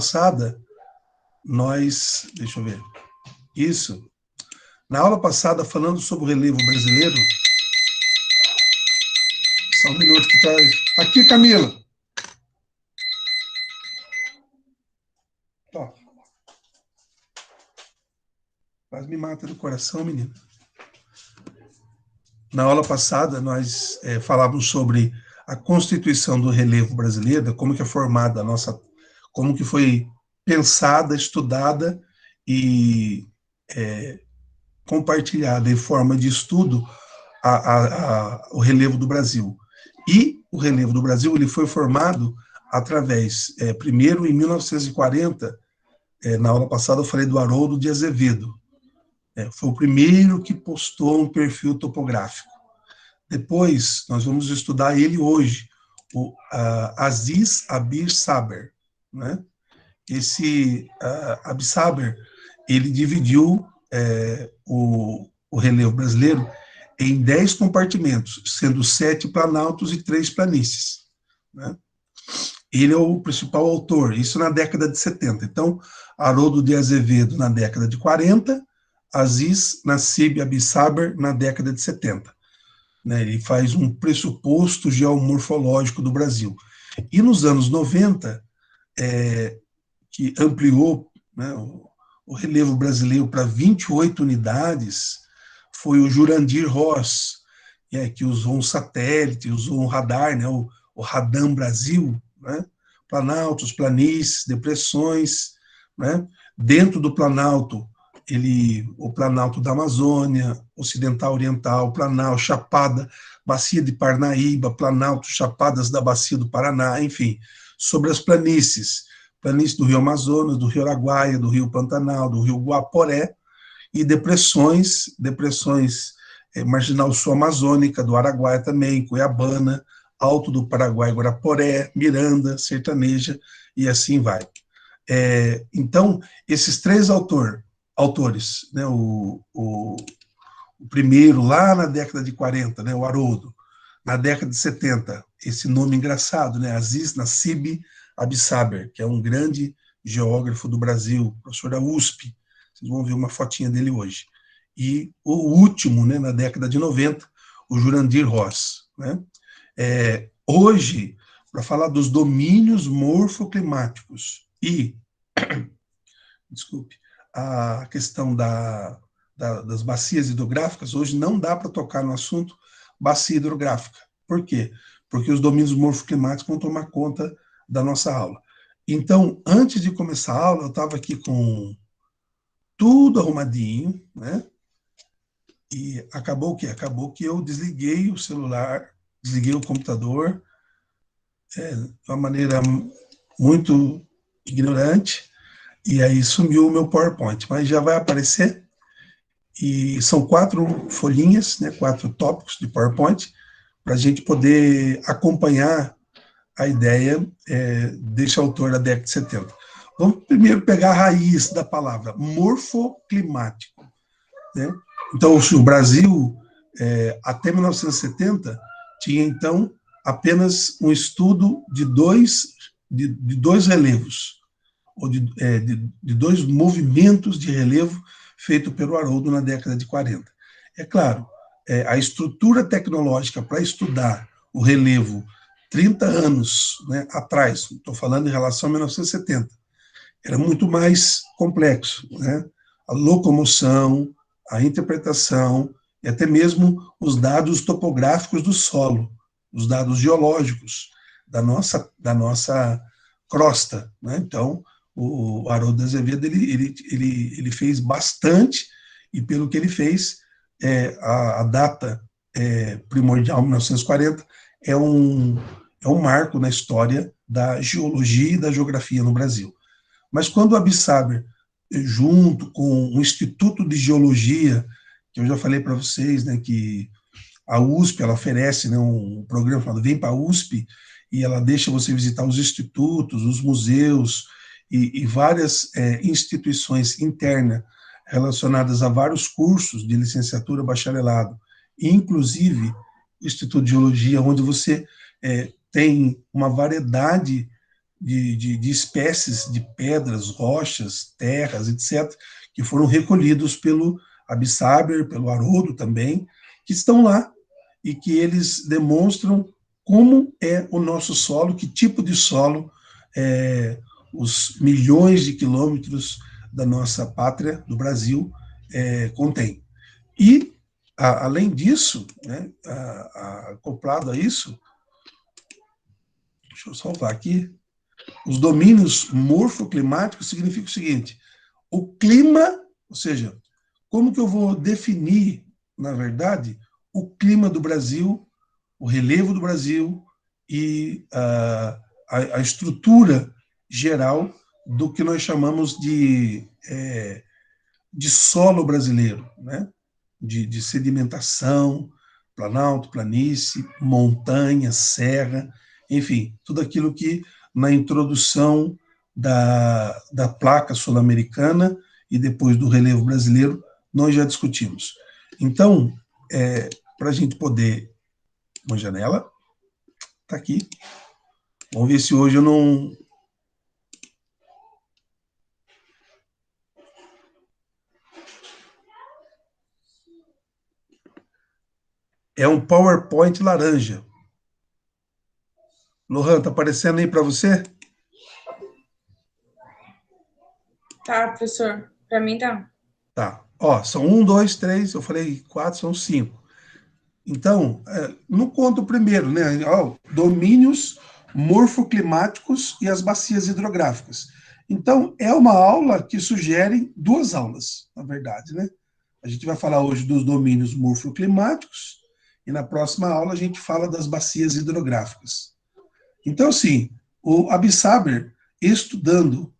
passada, deixa eu ver, isso, na aula passada, falando sobre o relevo brasileiro, só um minuto que traz, aqui, Camila, ó, quase me mata do coração, menino. Na aula passada, nós falávamos sobre a constituição do relevo brasileiro, como que é formada a nossa, como que foi pensada, estudada e compartilhada em forma de estudo o relevo do Brasil. E o relevo do Brasil ele foi formado através, primeiro em 1940, na aula passada eu falei do Haroldo de Azevedo, foi o primeiro que postou um perfil topográfico. Depois, nós vamos estudar ele hoje, o Aziz Abir Saber, né? Esse Abir Saber, ele dividiu o relevo brasileiro em 10 compartimentos, sendo 7 planaltos e 3 planícies, né? Ele é o principal autor, isso na década de 70. Então, Haroldo de Azevedo na década de 40, Aziz Nassib Abir Saber na década de 70. Né, ele faz um pressuposto geomorfológico do Brasil. E nos anos 90, que ampliou, né, o relevo brasileiro para 28 unidades, foi o Jurandir Ross, que usou um satélite, usou um radar, né, o Radam Brasil, né, planaltos, planícies, depressões, né, dentro do planalto, o Planalto da Amazônia, Ocidental Oriental, Planalto, Chapada, Bacia de Parnaíba, Planalto, Chapadas da Bacia do Paraná, enfim, sobre as planícies do Rio Amazonas, do Rio Araguaia, do Rio Pantanal, do Rio Guaporé, e depressões, Marginal Sul Amazônica, do Araguaia também, Cuiabana, Alto do Paraguai, Guaraporé, Miranda, Sertaneja, e assim vai. Então, esses 3 autores, né, o primeiro lá na década de 40, né, o Haroldo, na década de 70, esse nome engraçado, né, Aziz Nassib Abir Saber, que é um grande geógrafo do Brasil, professor da USP, vocês vão ver uma fotinha dele hoje. E o último, né, na década de 90, o Jurandir Ross, né? Hoje, para falar dos domínios morfoclimáticos e, desculpe, a questão das bacias hidrográficas, hoje não dá para tocar no assunto bacia hidrográfica. Por quê? Porque os domínios morfoclimáticos vão tomar conta da nossa aula. Então, antes de começar a aula, eu estava aqui com tudo arrumadinho, né? E acabou o quê? Acabou que eu desliguei o celular, desliguei o computador, de uma maneira muito ignorante, e aí sumiu o meu PowerPoint, mas já vai aparecer, e são 4 folhinhas, né, 4 tópicos de PowerPoint, para a gente poder acompanhar a ideia desse autor da década de 70. Vamos primeiro pegar a raiz da palavra, morfoclimático, né? Então, o Brasil, até 1970, tinha, então, apenas um estudo de dois relevos, ou de 2 movimentos de relevo feito pelo Haroldo na década de 40. É claro, a estrutura tecnológica para estudar o relevo 30 anos, né, atrás, estou falando em relação a 1970, era muito mais complexo, né? A locomoção, a interpretação e até mesmo os dados topográficos do solo, os dados geológicos da nossa crosta, né? Então, o Haroldo de Azevedo ele fez bastante, e pelo que ele fez, a data primordial, 1940, é um marco na história da geologia e da geografia no Brasil. Mas quando o Abir Saber, junto com o Instituto de Geologia, que eu já falei para vocês, né, que a USP ela oferece, né, um programa chamado Vem para a USP, e ela deixa você visitar os institutos, os museus e várias instituições internas relacionadas a vários cursos de licenciatura, bacharelado, inclusive o Instituto de Geologia, onde você tem uma variedade de espécies de pedras, rochas, terras, etc., que foram recolhidos pelo Abissaber, pelo Haroldo também, que estão lá e que eles demonstram como é o nosso solo, que tipo de solo os milhões de quilômetros da nossa pátria, do Brasil, contém. E, além disso, né, acoplado a isso, deixa eu salvar aqui, os domínios morfoclimáticos significa o seguinte: o clima, ou seja, como que eu vou definir, na verdade, o clima do Brasil, o relevo do Brasil e a estrutura geral do que nós chamamos de solo brasileiro, né? De sedimentação, planalto, planície, montanha, serra, enfim, tudo aquilo que na introdução da placa sul-americana e depois do relevo brasileiro nós já discutimos. Então, para a gente poder... Uma janela, está aqui. Vamos ver se hoje eu não... É um PowerPoint laranja. Lohan, tá aparecendo aí para você? Tá, professor. Para mim tá. Tá. Ó, são 1, 2, 3, eu falei 4, são 5. Então, não conta o primeiro, né? Ó, domínios morfoclimáticos e as bacias hidrográficas. Então, é uma aula que sugere 2 aulas, na verdade, né? A gente vai falar hoje dos domínios morfoclimáticos e na próxima aula a gente fala das bacias hidrográficas. Então, assim, o Abissaber, estudando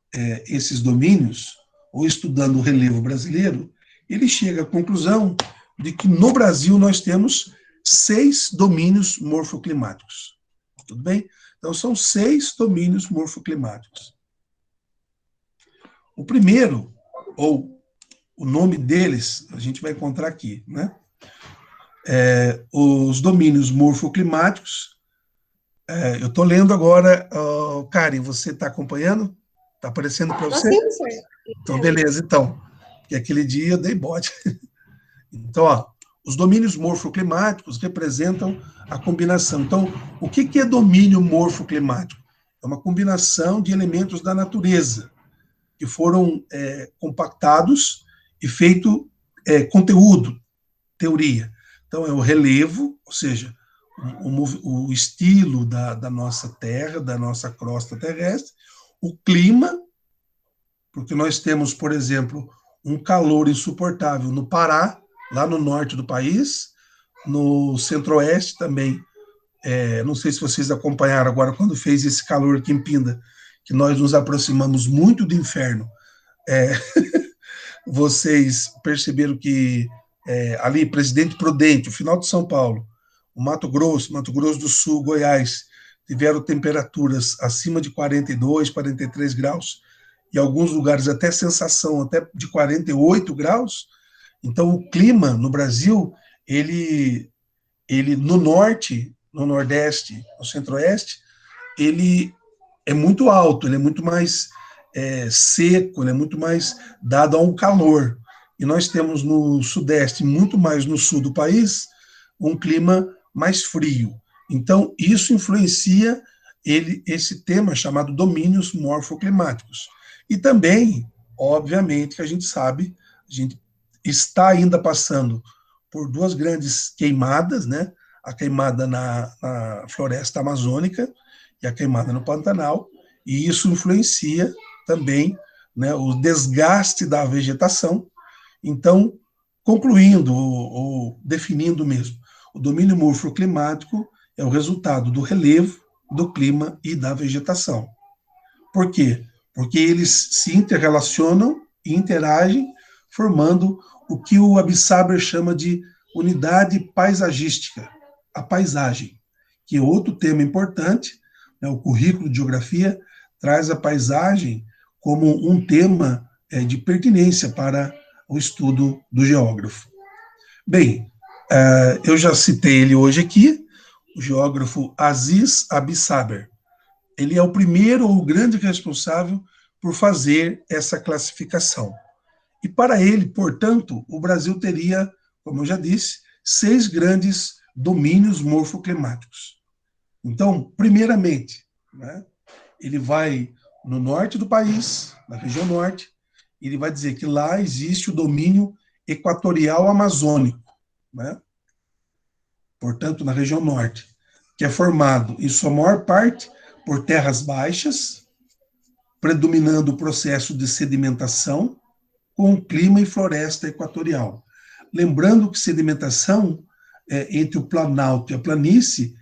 esses domínios, ou estudando o relevo brasileiro, ele chega à conclusão de que no Brasil nós temos 6 domínios morfoclimáticos. Tudo bem? Então, são 6 domínios morfoclimáticos. O primeiro, ou o nome deles, a gente vai encontrar aqui, né? Os domínios morfoclimáticos. Eu estou lendo agora, Karen, você está acompanhando? Está aparecendo para você? Sim, professor. Então, beleza, então. Porque aquele dia eu dei bote. Então, ó, os domínios morfoclimáticos representam a combinação. Então, o que é domínio morfoclimático? É uma combinação de elementos da natureza que foram compactados e feito conteúdo, teoria. Então, é o relevo, ou seja, o estilo da nossa terra, da nossa crosta terrestre, o clima, porque nós temos, por exemplo, um calor insuportável no Pará, lá no norte do país, no centro-oeste também. Não sei se vocês acompanharam agora quando fez esse calor aqui em Pinda, que nós nos aproximamos muito do inferno. Vocês perceberam que ali, Presidente Prudente, o final de São Paulo, o Mato Grosso do Sul, Goiás, tiveram temperaturas acima de 42, 43 graus, e alguns lugares até sensação até de 48 graus. Então, o clima no Brasil, ele no norte, no nordeste, no centro-oeste, ele é muito alto, ele é muito mais seco, ele é muito mais dado a um calor. E nós temos no sudeste, muito mais no sul do país, um clima mais frio. Então, isso influencia esse tema chamado domínios morfoclimáticos. E também, obviamente, que a gente sabe, a gente está ainda passando por 2 grandes queimadas, né? A queimada na floresta amazônica e a queimada no Pantanal, e isso influencia também, né, o desgaste da vegetação. Então, concluindo ou definindo mesmo, o domínio morfoclimático é o resultado do relevo, do clima e da vegetação. Por quê? Porque eles se interrelacionam e interagem, formando o que o Abissaber chama de unidade paisagística, a paisagem, que é outro tema importante, né? O currículo de geografia traz a paisagem como um tema de pertinência para o estudo do geógrafo. Bem, eu já citei ele hoje aqui, o geógrafo Aziz Abissaber. ele é o primeiro ou o grande responsável por fazer essa classificação. E para ele, portanto, o Brasil teria, como eu já disse, 6 grandes domínios morfoclimáticos. Então, primeiramente, né, ele vai no norte do país, na região norte, e ele vai dizer que lá existe o domínio equatorial amazônico, né? Portanto, na região norte, que é formado, em sua maior parte, por terras baixas, predominando o processo de sedimentação, com clima e floresta equatorial. Lembrando que sedimentação, entre o planalto e a planície,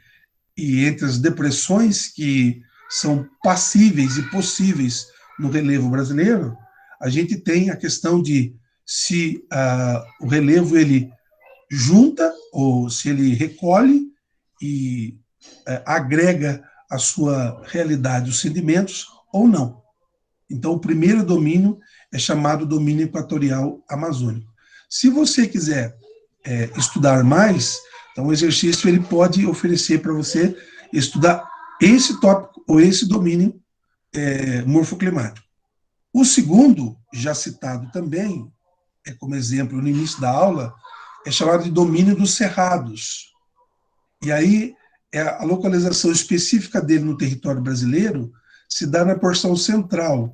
e entre as depressões que são passíveis e possíveis no relevo brasileiro, a gente tem a questão de se o relevo ele junta ou se ele recolhe e agrega à sua realidade os sedimentos ou não. Então, o primeiro domínio é chamado domínio equatorial amazônico. Se você quiser estudar mais, então o exercício ele pode oferecer para você estudar esse tópico ou esse domínio morfoclimático. O segundo, já citado também, como exemplo no início da aula, é chamado de domínio dos cerrados. E aí, a localização específica dele no território brasileiro se dá na porção central,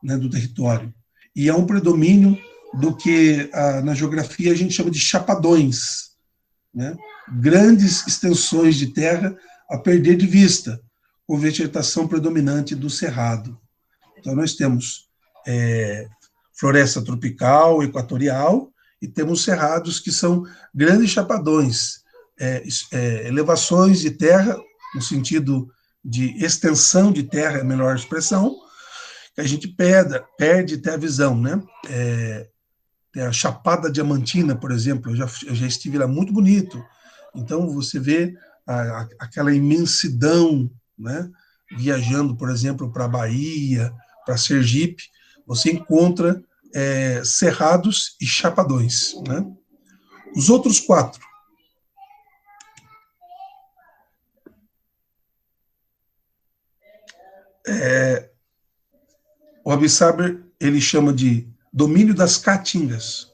né, do território. E é um predomínio do que na geografia a gente chama de chapadões, né? Grandes extensões de terra a perder de vista, com vegetação predominante do cerrado. Então, nós temos floresta tropical, equatorial, e temos cerrados que são grandes chapadões, elevações de terra, no sentido de extensão de terra, é a melhor expressão, que a gente perde até a visão, né? Tem a Chapada Diamantina, por exemplo, eu já estive lá, muito bonito. Então, você vê aquela imensidão, né? Viajando, por exemplo, para a Bahia, para Sergipe, você encontra cerrados e chapadões, né? Os outros 4. O Abissaber, ele chama de domínio das caatingas,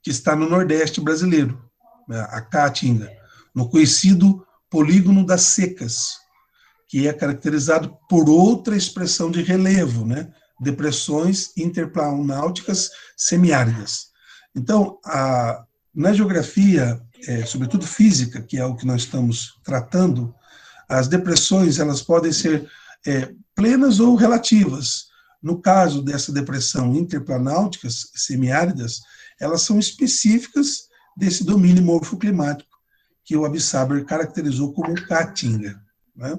que está no Nordeste brasileiro, né, a caatinga, no conhecido polígono das secas, que é caracterizado por outra expressão de relevo, né, depressões interplanáuticas semiáridas. Então, na geografia, sobretudo física, que é o que nós estamos tratando, as depressões elas podem ser plenas ou relativas. No caso dessa depressão interplanáuticas semiáridas, elas são específicas desse domínio morfoclimático que o Abissaber caracterizou como caatinga, né?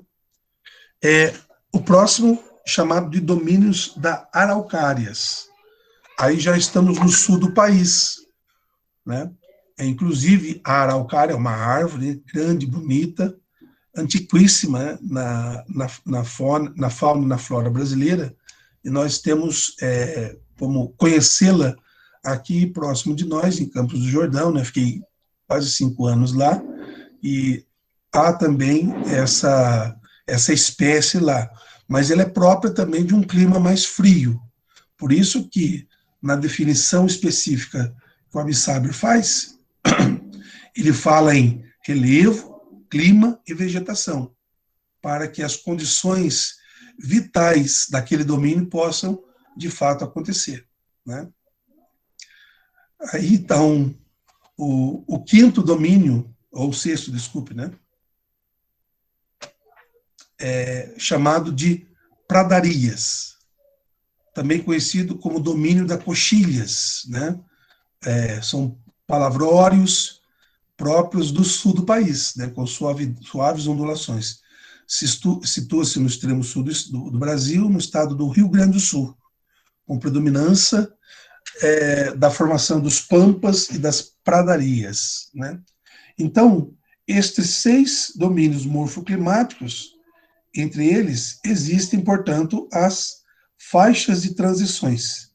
O próximo, chamado de domínios da araucárias. Aí já estamos no sul do país, né? Inclusive, a araucária é uma árvore grande, bonita, antiquíssima, né? na fauna e na flora brasileira, e nós temos como conhecê-la aqui próximo de nós, em Campos do Jordão, né? Fiquei quase 5 anos lá, e há também essa espécie lá, mas ela é própria também de um clima mais frio, por isso que, na definição específica que o Abissaber faz, ele fala em relevo, clima e vegetação, para que as condições vitais daquele domínio possam, de fato, acontecer, né? Aí, então, o quinto domínio, ou o sexto, desculpe, né? Chamado de pradarias, também conhecido como domínio da coxilhas, né? São palavrórios próprios do sul do país, né? Com suaves ondulações. Situa-se no extremo sul do Brasil, no estado do Rio Grande do Sul, com predominância da formação dos pampas e das pradarias, né? Então, estes 6 domínios morfoclimáticos, entre eles, existem, portanto, as faixas de transições.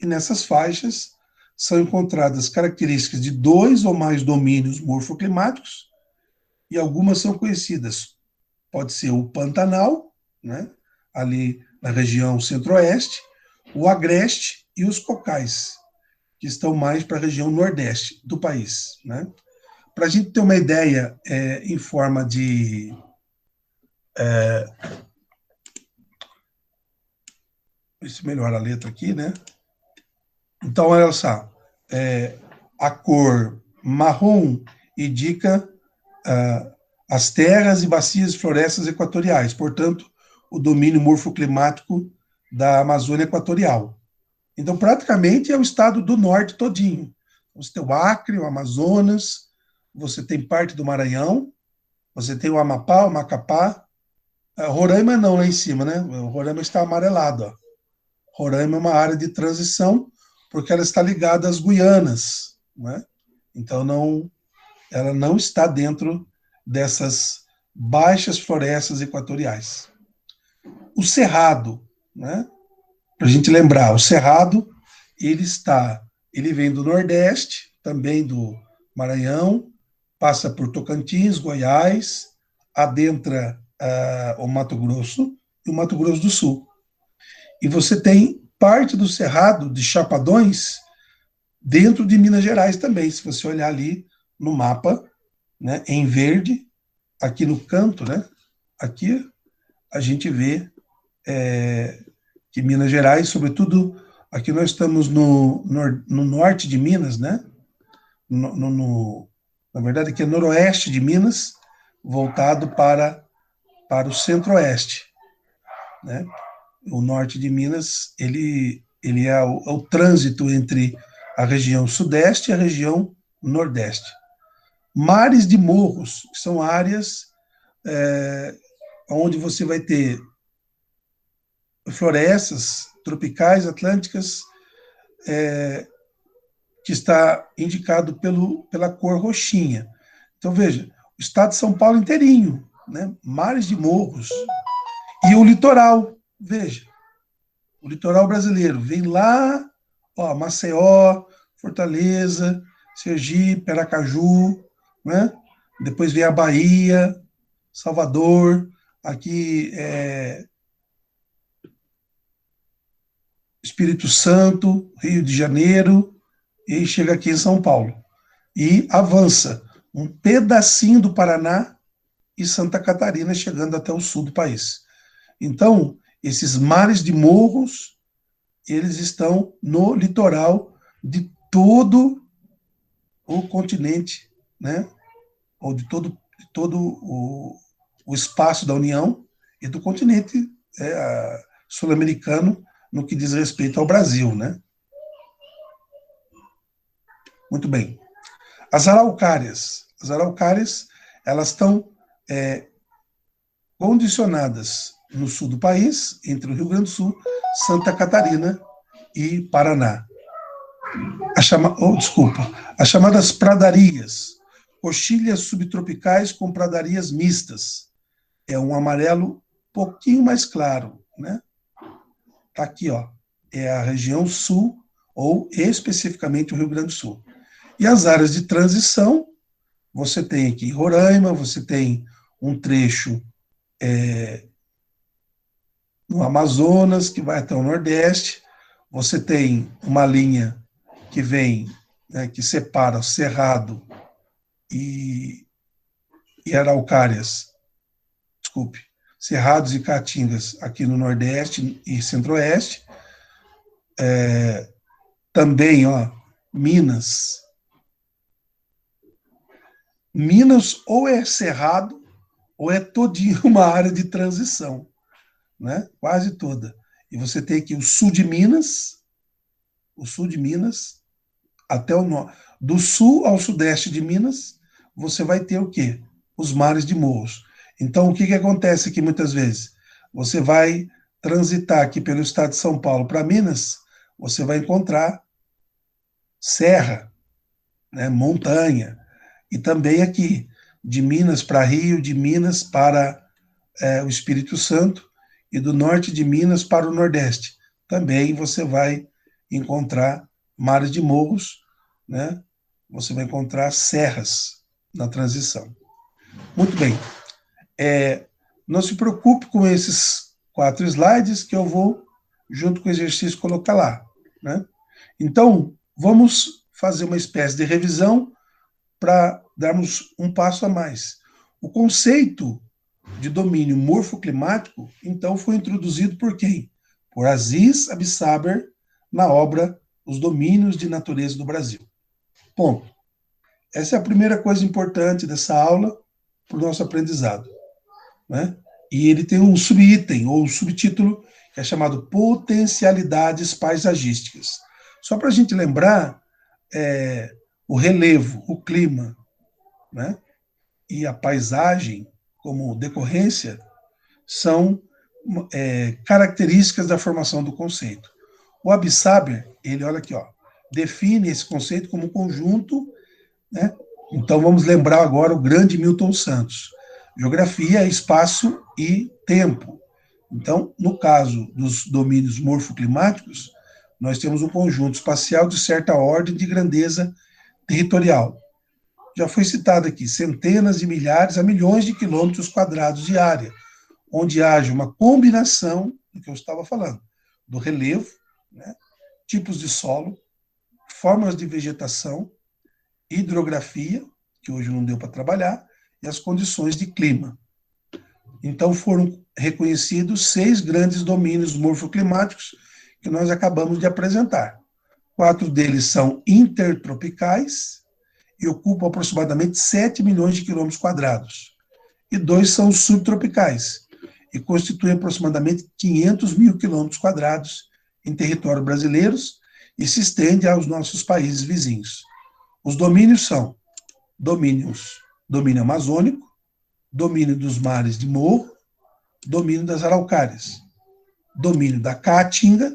E nessas faixas são encontradas características de 2 ou mais domínios morfoclimáticos, e algumas são conhecidas. Pode ser o Pantanal, né? Ali na região centro-oeste, o agreste e os cocais, que estão mais para a região nordeste do país, né? Para a gente ter uma ideia em forma de se melhora a letra aqui, né? Então, olha só, a cor marrom indica as terras e bacias e florestas equatoriais, portanto, o domínio morfoclimático da Amazônia Equatorial. Então, praticamente é o estado do norte todinho. Você tem o Acre, o Amazonas, você tem parte do Maranhão, você tem o Amapá, o Macapá, Roraima não, lá em cima, né? O Roraima está amarelado, ó. Roraima é uma área de transição, porque ela está ligada às Guianas, né? Então, ela não está dentro dessas baixas florestas equatoriais. O Cerrado, né? Para a gente lembrar, o Cerrado, ele vem do Nordeste, também do Maranhão, passa por Tocantins, Goiás, adentra o Mato Grosso e o Mato Grosso do Sul. E você tem parte do Cerrado de Chapadões dentro de Minas Gerais também, se você olhar ali no mapa, né, em verde, aqui no canto, né, aqui a gente vê que Minas Gerais, sobretudo, aqui nós estamos no norte de Minas, né, na verdade aqui é noroeste de Minas, voltado para o centro-oeste, né. O norte de Minas, ele é o trânsito entre a região sudeste e a região nordeste. Mares de morros, que são áreas onde você vai ter florestas tropicais, atlânticas, que está indicado pela cor roxinha. Então, veja, o estado de São Paulo inteirinho, né? Mares de morros. E o litoral, veja, o litoral brasileiro vem lá, ó, Maceió, Fortaleza, Sergipe, Aracaju, né? Depois vem a Bahia, Salvador, aqui Espírito Santo, Rio de Janeiro, e chega aqui em São Paulo. E avança um pedacinho do Paraná e Santa Catarina, chegando até o sul do país. Então, esses mares de morros, eles estão no litoral de todo o continente, né? Ou de todo o espaço da União e do continente sul-americano no que diz respeito ao Brasil, né? Muito bem. As araucárias, elas estão condicionadas no sul do país, entre o Rio Grande do Sul, Santa Catarina e Paraná. As chamadas pradarias, coxilhas subtropicais com pradarias mistas. É um amarelo pouquinho mais claro, né? Tá aqui, ó. É a região sul, ou especificamente o Rio Grande do Sul. E as áreas de transição, você tem aqui Roraima, você tem um trecho no Amazonas, que vai até o Nordeste, você tem uma linha que vem, né, que separa o Cerrado e Araucárias, Cerrados e Caatingas aqui no Nordeste e Centro-Oeste, também, ó, Minas ou é cerrado ou é todinho uma área de transição, né? Quase toda. E você tem aqui o sul de Minas, até o norte. Do sul ao sudeste de Minas, você vai ter o quê? Os mares de morros. Então, o que acontece aqui muitas vezes? Você vai transitar aqui pelo estado de São Paulo para Minas, você vai encontrar serra, né, montanha, e também aqui, de Minas para Rio, de Minas para o Espírito Santo, e do norte de Minas para o Nordeste. Também você vai encontrar mares de morros, né? Você vai encontrar serras na transição. Muito bem. Não se preocupe com esses 4 slides que eu vou, junto com o exercício, colocar lá, né? Então, vamos fazer uma espécie de revisão para darmos um passo a mais. O conceito de domínio morfoclimático, então, foi introduzido por quem? Por Aziz Absaber, na obra Os Domínios de Natureza do Brasil. Ponto. Essa é a primeira coisa importante dessa aula para o nosso aprendizado, né? E ele tem um subitem, ou um subtítulo, que é chamado Potencialidades Paisagísticas. Só para a gente lembrar, o relevo, o clima, né, e a paisagem, como decorrência, são características da formação do conceito. O Absaber, ele, olha aqui, ó, define esse conceito como um conjunto, né? Então, vamos lembrar agora o grande Milton Santos. Geografia, espaço e tempo. Então, no caso dos domínios morfoclimáticos, nós temos um conjunto espacial de certa ordem de grandeza territorial. Já foi citado aqui, centenas de milhares a milhões de quilômetros quadrados de área, onde haja uma combinação, do que eu estava falando, do relevo, né, tipos de solo, formas de vegetação, hidrografia, que hoje não deu para trabalhar, e as condições de clima. Então, foram reconhecidos 6 grandes domínios morfoclimáticos que nós acabamos de apresentar. 4 deles são intertropicais e ocupam aproximadamente 7 milhões de quilômetros quadrados. E 2 são subtropicais e constituem aproximadamente 500 mil quilômetros quadrados em território brasileiros e se estende aos nossos países vizinhos. Os domínios são domínio amazônico, domínio dos mares de Morro, domínio das araucárias, domínio da Caatinga,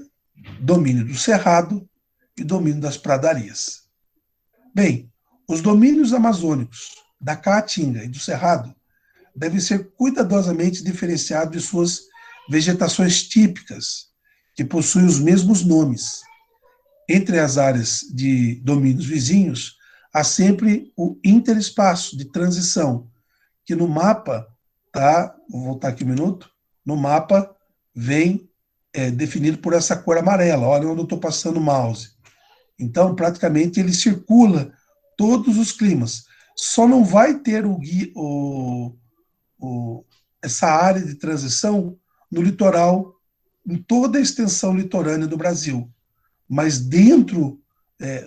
domínio do Cerrado e domínio das pradarias. Bem, os domínios amazônicos da Caatinga e do Cerrado devem ser cuidadosamente diferenciados de suas vegetações típicas, que possuem os mesmos nomes. Entre as áreas de domínios vizinhos, há sempre o interespaço de transição, que no mapa, tá, vou voltar aqui um minuto, no mapa vem definido por essa cor amarela, olha onde eu estou passando o mouse. Então, praticamente, ele circula todos os climas. Só não vai ter essa área de transição no litoral, em toda a extensão litorânea do Brasil. Mas dentro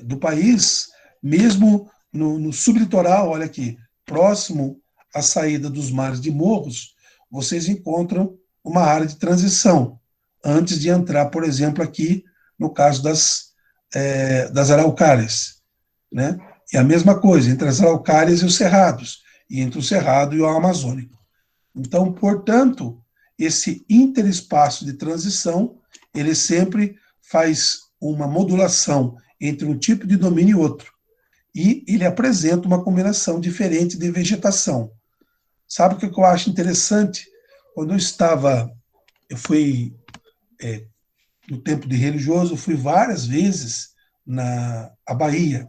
do país, mesmo no sublitoral, olha aqui, próximo à saída dos mares de Morros, vocês encontram uma área de transição, antes de entrar, por exemplo, aqui no caso das araucárias, né? E a mesma coisa entre as araucárias e os cerrados, e entre o cerrado e o amazônico. Então, portanto, esse interespaço de transição, ele sempre faz uma modulação entre um tipo de domínio e outro. E ele apresenta uma combinação diferente de vegetação. Sabe o que eu acho interessante? Quando eu fui, no tempo de religioso, eu fui várias vezes na Bahia.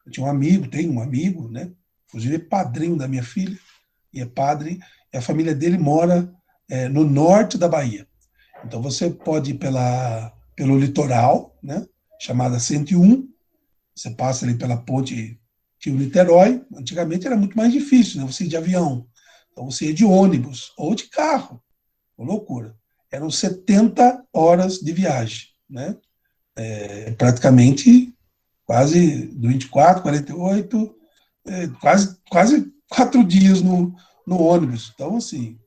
Eu tinha tenho um amigo, né? Inclusive é padrinho da minha filha, e é padre, e a família dele mora no norte da Bahia. Então você pode ir pelo litoral, né? Chamada 101, você passa ali pela ponte Rio-Niterói. Antigamente era muito mais difícil, né? Você ir de avião. Então você ia de ônibus ou de carro. Uma loucura. Eram 70 horas de viagem, né? Praticamente quase 24, 48, quase 4 dias no ônibus. Então, assim,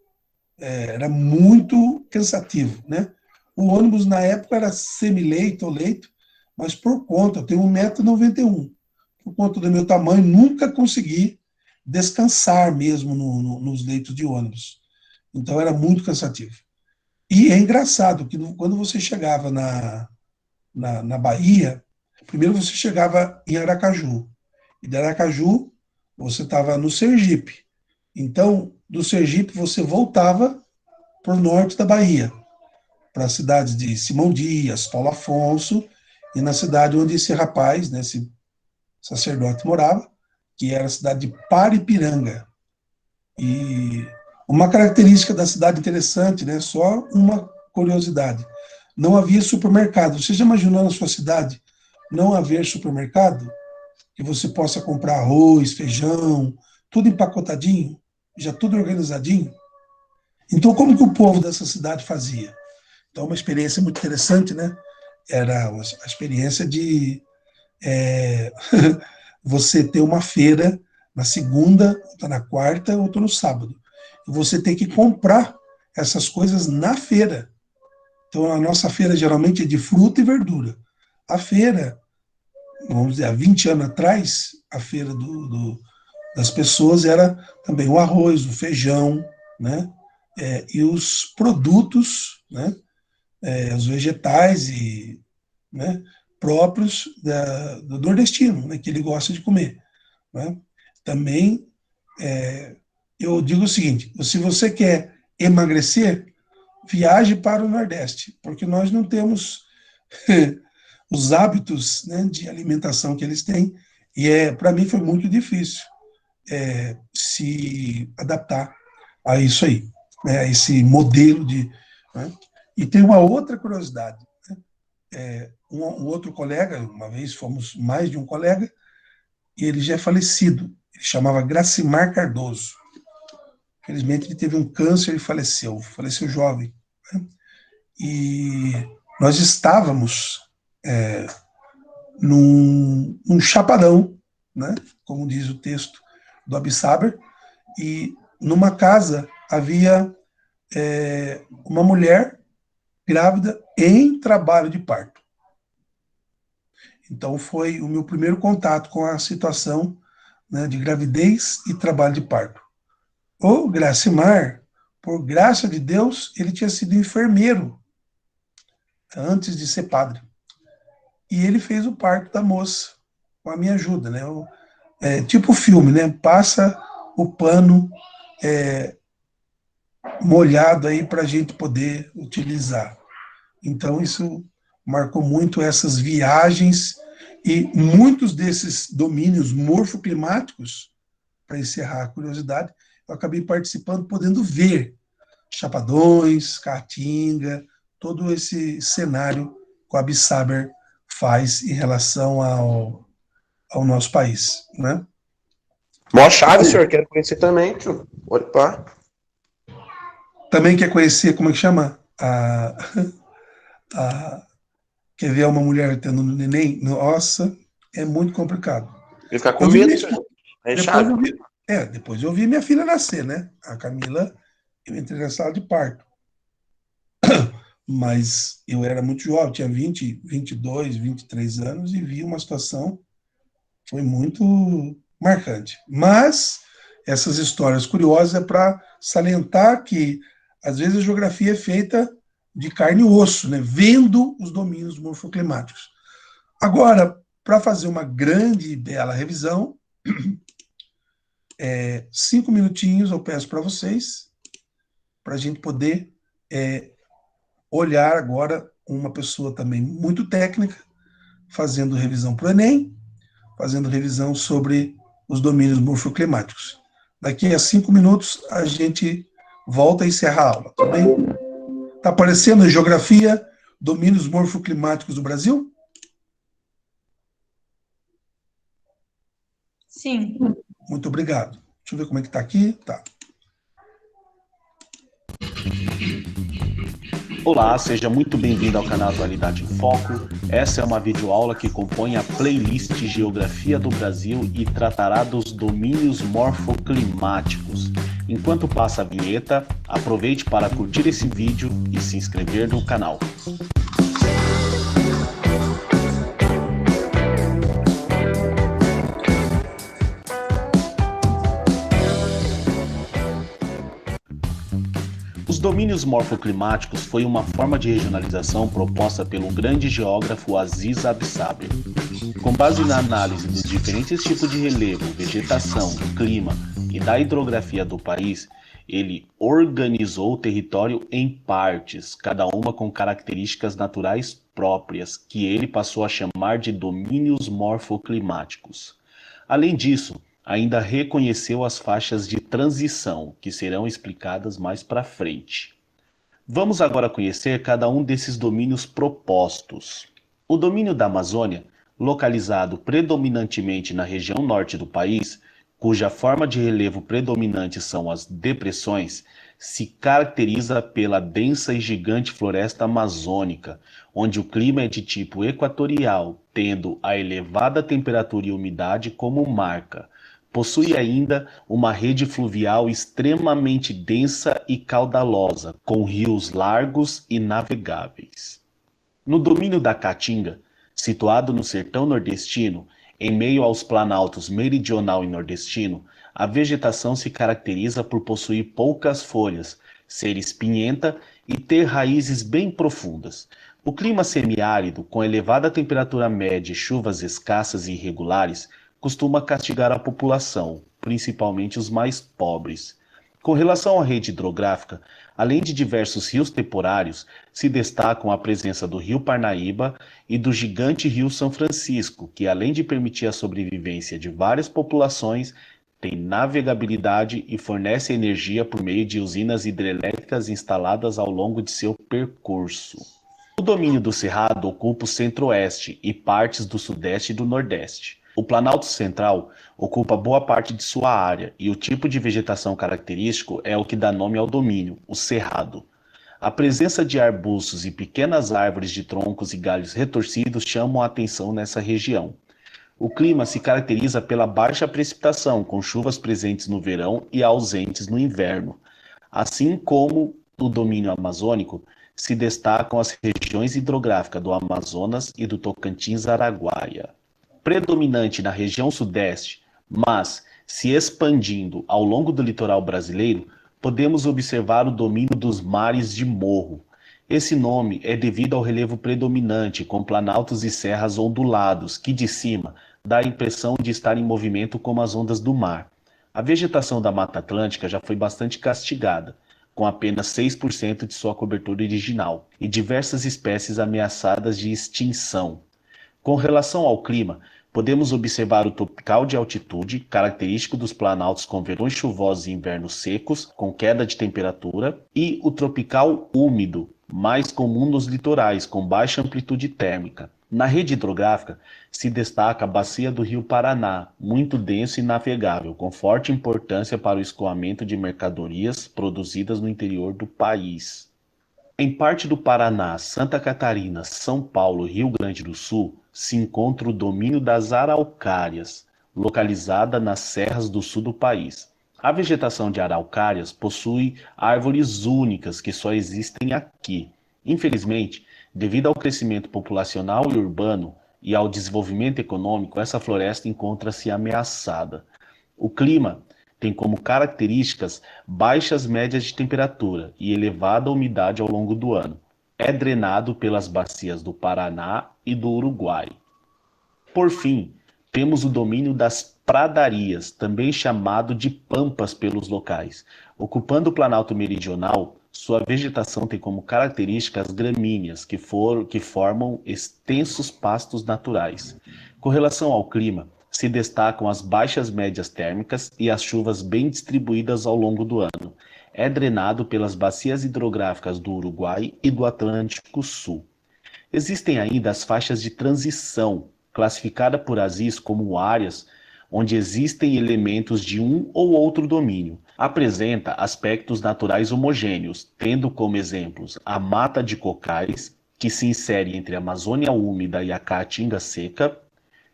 era muito cansativo, né? O ônibus, na época, era semileito ou leito, mas por conta, eu tenho 1,91 m, por conta do meu tamanho, nunca consegui descansar mesmo nos leitos de ônibus. Então, era muito cansativo. E é engraçado que quando você chegava na Bahia, primeiro você chegava em Aracaju, e de Aracaju você estava no Sergipe. Então, do Sergipe você voltava para o norte da Bahia, para as cidades de Simão Dias, Paulo Afonso, e na cidade onde esse rapaz, né, esse sacerdote morava, que era a cidade de Paripiranga. E Uma característica da cidade interessante, né? Só uma curiosidade. Não havia supermercado. Você já imaginou na sua cidade não haver supermercado? Que você possa comprar arroz, feijão, tudo empacotadinho, já tudo organizadinho? Então, como que o povo dessa cidade fazia? Então, uma experiência muito interessante, né? Era a experiência de você ter uma feira na segunda, ou na quarta, ou no sábado. E você tem que comprar essas coisas na feira. Então, a nossa feira geralmente é de fruta e verdura. A feira, vamos dizer, há 20 anos atrás, a feira das pessoas era também o arroz, o feijão, né? E os produtos, né? Os vegetais e, né? próprios do nordestino, né? Que ele gosta de comer. Né? Também, eu digo o seguinte, se você quer emagrecer, viaje para o Nordeste, porque nós não temos os hábitos, né, de alimentação que eles têm, e para mim foi muito difícil se adaptar a isso aí, né, a esse modelo de... Né? E tem uma outra curiosidade. Um outro colega, uma vez fomos mais de um colega, e ele já é falecido, ele chamava Gracimar Cardoso. Infelizmente ele teve um câncer e faleceu jovem. Né? E nós estávamos num chapadão, né? Como diz o texto do Abissaber, e numa casa havia uma mulher grávida em trabalho de parto. Então foi o meu primeiro contato com a situação, né, de gravidez e trabalho de parto. O Gracimar, por graça de Deus, ele tinha sido enfermeiro antes de ser padre. E ele fez o parto da moça, com a minha ajuda, né? Tipo filme, né? Passa o pano molhado aí para a gente poder utilizar. Então, isso marcou muito essas viagens e muitos desses domínios morfoclimáticos, para encerrar a curiosidade, eu acabei participando, podendo ver Chapadões, Caatinga, todo esse cenário que o Abissaber faz em relação ao nosso país, né? Mó chave, senhor. Quero conhecer também, tio. Pode pá. Também quer conhecer, como é que chama? Quer ver uma mulher tendo um neném? Nossa, é muito complicado. Ele fica com Eu vi medo, minha senhor. esposa, É depois chave. eu vi, depois eu vi minha filha nascer, né? A Camila, eu entrei na sala de parto. Mas eu era muito jovem, tinha 20, 22, 23 anos e vi uma situação, foi muito marcante. Mas essas histórias curiosas é para salientar que, às vezes, a geografia é feita de carne e osso, né? Vendo os domínios morfoclimáticos. Agora, para fazer uma grande e bela revisão, 5 minutinhos eu peço para vocês, para a gente poder olhar agora uma pessoa também muito técnica, fazendo revisão para o Enem, fazendo revisão sobre os domínios morfoclimáticos. Daqui a 5 minutos a gente volta e encerra a aula, tá bem? Está aparecendo a geografia, domínios morfoclimáticos do Brasil? Sim. Muito obrigado. Deixa eu ver como é que está aqui. Tá. Olá, seja muito bem-vindo ao canal Atualidade em Foco. Essa é uma videoaula que compõe a playlist Geografia do Brasil e tratará dos domínios morfoclimáticos. Enquanto passa a vinheta, aproveite para curtir esse vídeo e se inscrever no canal. Os domínios morfoclimáticos foi uma forma de regionalização proposta pelo grande geógrafo Aziz Absaber. Com base na análise dos diferentes tipos de relevo, vegetação, clima e da hidrografia do país, ele organizou o território em partes, cada uma com características naturais próprias, que ele passou a chamar de domínios morfoclimáticos. Além disso, ainda reconheceu as faixas de transição, que serão explicadas mais para frente. Vamos agora conhecer cada um desses domínios propostos. O domínio da Amazônia, localizado predominantemente na região norte do país, cuja forma de relevo predominante são as depressões, se caracteriza pela densa e gigante floresta amazônica, onde o clima é de tipo equatorial, tendo a elevada temperatura e umidade como marca. Possui ainda uma rede fluvial extremamente densa e caudalosa, com rios largos e navegáveis. No domínio da Caatinga, situado no sertão nordestino, em meio aos planaltos meridional e nordestino, a vegetação se caracteriza por possuir poucas folhas, ser espinhenta e ter raízes bem profundas. O clima semiárido, com elevada temperatura média e chuvas escassas e irregulares, costuma castigar a população, principalmente os mais pobres. Com relação à rede hidrográfica, além de diversos rios temporários, se destacam a presença do Rio Parnaíba e do gigante Rio São Francisco, que além de permitir a sobrevivência de várias populações, tem navegabilidade e fornece energia por meio de usinas hidrelétricas instaladas ao longo de seu percurso. O domínio do Cerrado ocupa o centro-oeste e partes do sudeste e do nordeste. O Planalto Central ocupa boa parte de sua área e o tipo de vegetação característico é o que dá nome ao domínio, o cerrado. A presença de arbustos e pequenas árvores de troncos e galhos retorcidos chamam a atenção nessa região. O clima se caracteriza pela baixa precipitação, com chuvas presentes no verão e ausentes no inverno. Assim como no domínio amazônico, se destacam as regiões hidrográficas do Amazonas e do Tocantins-Araguaia. Predominante na região sudeste, mas se expandindo ao longo do litoral brasileiro, podemos observar o domínio dos mares de morro. Esse nome é devido ao relevo predominante, com planaltos e serras ondulados, que de cima dá a impressão de estar em movimento como as ondas do mar. A vegetação da Mata Atlântica já foi bastante castigada, com apenas 6% de sua cobertura original, e diversas espécies ameaçadas de extinção. Com relação ao clima, podemos observar o tropical de altitude, característico dos planaltos com verões chuvosos e invernos secos, com queda de temperatura, e o tropical úmido, mais comum nos litorais, com baixa amplitude térmica. Na rede hidrográfica, se destaca a bacia do Rio Paraná, muito denso e navegável, com forte importância para o escoamento de mercadorias produzidas no interior do país. Em parte do Paraná, Santa Catarina, São Paulo e Rio Grande do Sul, se encontra o domínio das araucárias, localizada nas serras do sul do país. A vegetação de araucárias possui árvores únicas que só existem aqui. Infelizmente, devido ao crescimento populacional e urbano e ao desenvolvimento econômico, essa floresta encontra-se ameaçada. O clima tem como características baixas médias de temperatura e elevada umidade ao longo do ano. É drenado pelas bacias do Paraná e do Uruguai. Por fim, temos o domínio das pradarias, também chamado de pampas pelos locais. Ocupando o Planalto Meridional, sua vegetação tem como característica as gramíneas, que formam extensos pastos naturais. Com relação ao clima, se destacam as baixas médias térmicas e as chuvas bem distribuídas ao longo do ano. É drenado pelas bacias hidrográficas do Uruguai e do Atlântico Sul. Existem ainda as faixas de transição, classificada por Aziz como áreas onde existem elementos de um ou outro domínio. Apresenta aspectos naturais homogêneos, tendo como exemplos a mata de cocais, que se insere entre a Amazônia úmida e a Caatinga seca,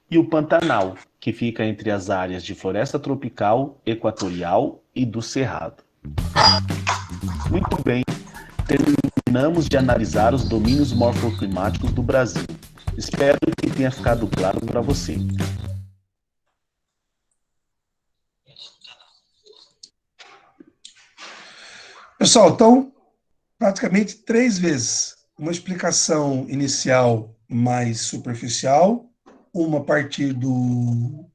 e o Pantanal, que fica entre as áreas de floresta tropical, equatorial e do Cerrado. Muito bem, terminamos de analisar os domínios morfoclimáticos do Brasil. Espero que tenha ficado claro para você. Pessoal, então, praticamente 3 vezes. Uma explicação inicial mais superficial, uma a partir do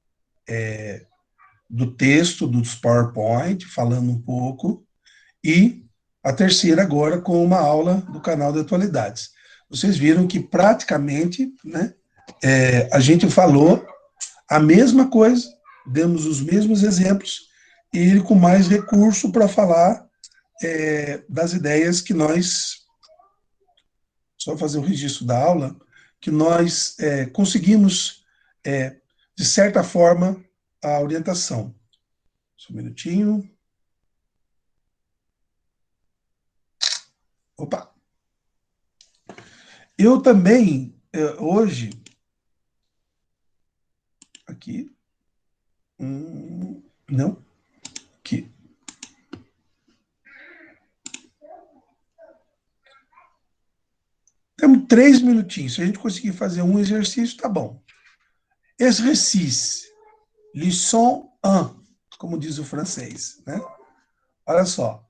texto, dos PowerPoint, falando um pouco, e a terceira agora com uma aula do canal de atualidades. Vocês viram que praticamente, né, a gente falou a mesma coisa demos os mesmos exemplos, e ele com mais recurso para falar das ideias que nós, só fazer o registro da aula, que nós conseguimos, de certa forma, a orientação. Só um minutinho. Opa! Eu também, hoje, aqui, não, aqui. Temos 3 minutinhos. Se a gente conseguir fazer um exercício, tá bom. Exercice. Lição 1, como diz o francês, né? Olha só.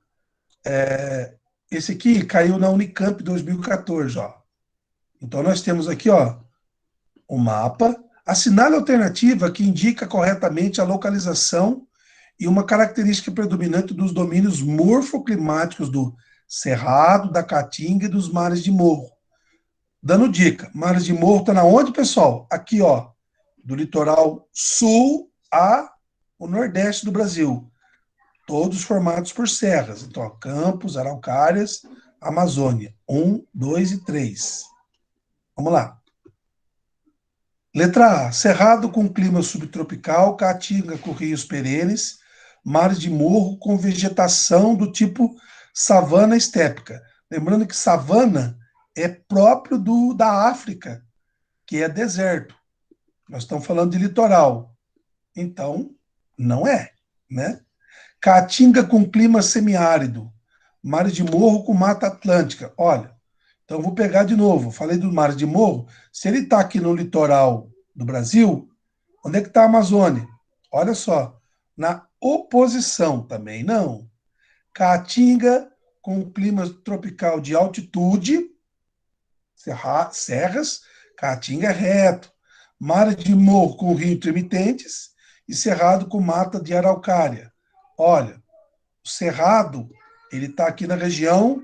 Esse aqui caiu na Unicamp 2014, ó. Então, nós temos aqui, ó, o mapa. Assinale a alternativa que indica corretamente a localização e uma característica predominante dos domínios morfoclimáticos do Cerrado, da Caatinga e dos mares de morro. Dando dica, mares de morro está na onde, pessoal? Aqui, ó, do litoral sul ao nordeste do Brasil. Todos formados por serras. Então, ó, Campos, Araucárias, Amazônia. 1, 2 e 3. Vamos lá. Letra A. Cerrado com clima subtropical, caatinga com rios perenes, mares de morro com vegetação do tipo savana estépica. Lembrando que savana é próprio da África, que é deserto. Nós estamos falando de litoral. Então, não é, né? Caatinga com clima semiárido, mares de morro com mata atlântica. Olha, então eu vou pegar de novo. Falei dos mares de morro. Se ele está aqui no litoral do Brasil, onde é que está a Amazônia? Olha só, na oposição também não. Caatinga com clima tropical de altitude, serras, Caatinga é reto, mar de morro com rio intermitentes e cerrado com mata de araucária. Olha, o cerrado, ele está aqui na região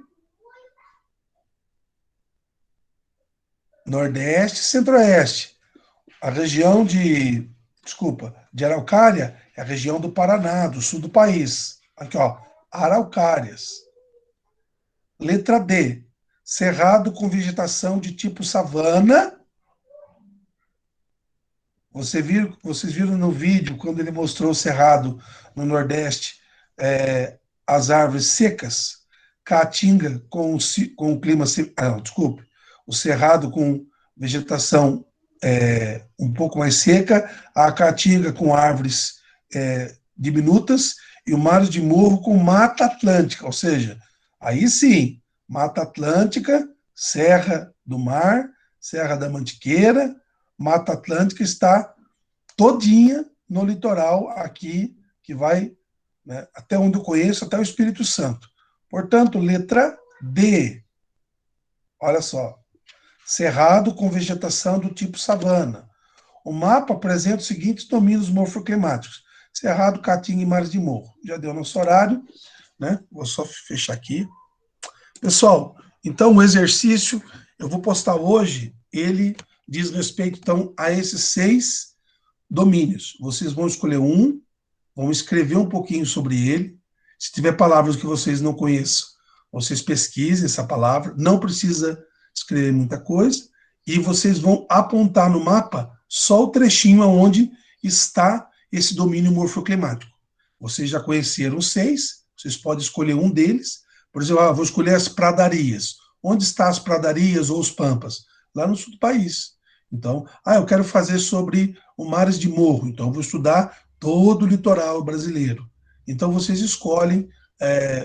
nordeste e centro-oeste. A região de araucária é a região do Paraná, do sul do país. Aqui, ó, araucárias. Letra D, cerrado com vegetação de tipo savana. Vocês viram no vídeo, quando ele mostrou o cerrado no Nordeste, as árvores secas, caatinga com clima... desculpe, o cerrado com vegetação um pouco mais seca, a caatinga com árvores diminutas e o mar de morro com mata atlântica, ou seja, aí sim, mata atlântica, Serra do Mar, Serra da Mantiqueira, Mata Atlântica está todinha no litoral aqui, que vai, né, até onde eu conheço, até o Espírito Santo. Portanto, letra D. Olha só. Cerrado com vegetação do tipo savana. O mapa apresenta os seguintes domínios morfoclimáticos. Cerrado, Caatinga e mares de morro. Já deu nosso horário, né? Vou só fechar aqui. Pessoal, então o exercício, eu vou postar hoje, ele diz respeito, então, a esses 6 domínios. Vocês vão escolher um, vão escrever um pouquinho sobre ele. Se tiver palavras que vocês não conheçam, vocês pesquisem essa palavra. Não precisa escrever muita coisa. E vocês vão apontar no mapa só o trechinho onde está esse domínio morfoclimático. Vocês já conheceram 6, vocês podem escolher um deles. Por exemplo, vou escolher as pradarias. Onde estão as pradarias ou os pampas? Lá no sul do país. Então, eu quero fazer sobre o mares de morro, então eu vou estudar todo o litoral brasileiro. Então, vocês escolhem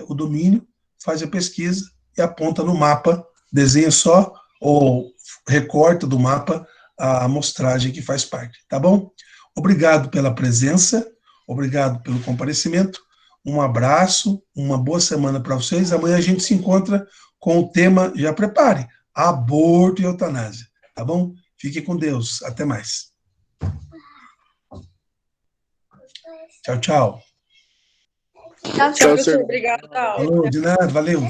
o domínio, faz a pesquisa e aponta no mapa, desenha só ou recorta do mapa a amostragem que faz parte, tá bom? Obrigado pela presença, obrigado pelo comparecimento, um abraço, uma boa semana para vocês. Amanhã a gente se encontra com o tema, já prepare, aborto e eutanásia, tá bom? Fique com Deus. Até mais. Tchau, tchau. Tchau, professor. Obrigada pela aula. Falou, de nada, valeu.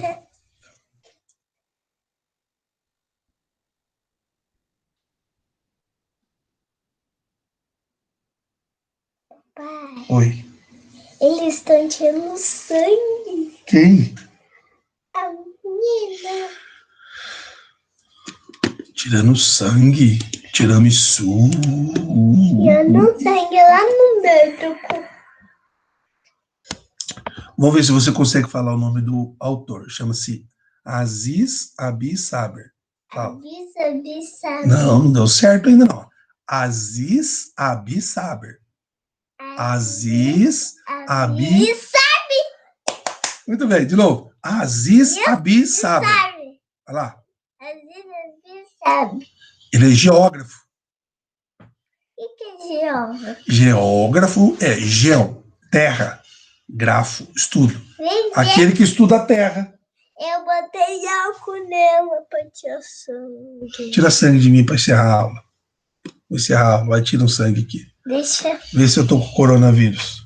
Pai, Oi. eles estão tirando sangue. Quem? A menina. Tirando sangue. Tiramisu. Tirando sangue lá no médico. Vamos ver se você consegue falar o nome do autor. Chama-se Aziz Abi Saber. Fala. Avisa. Não deu certo ainda não. Aziz Abi Saber. Aziz Abi. Avisa. Muito bem, de novo. Aziz Abi Saber. Sabe. Olha lá. Sabe. Ele é geógrafo. O que é geógrafo? Geógrafo é geo, terra. Grafo, estudo. Vem ver. Aquele que estuda a terra. Eu botei álcool nela pra tirar sangue. Tira sangue de mim para encerrar a aula. Vou encerrar a aula. Vai tirar um sangue aqui. Deixa. Vê se eu tô com coronavírus.